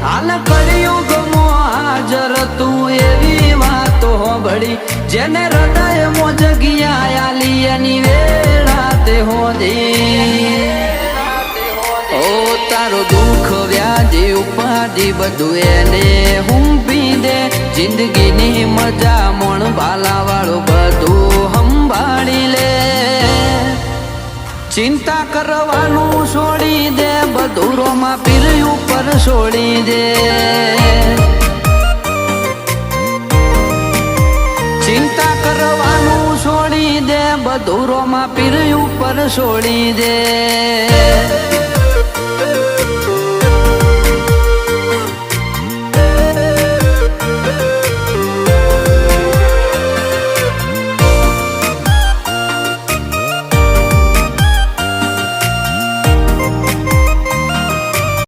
હાલ કળિયુગમો હાજર તું એવી વાતો હોબળી જેને હૃદયમાં જગ્યા આલી એની વેળા તે હોદી ઓ તારો દુઃખ વ્યાધિ ઉપાધિ બધું એને હુંપી દે જિંદગીની મજા મોણ ભાલા વાળું બધું સંભાળી લે ચિંતા કરવાનું છોડી દે બધું રોમાં પીર ઉપર છોડી દે ચિંતા કરવાનું છોડી દે બધું રોમાં પીર ઉપર છોડી દે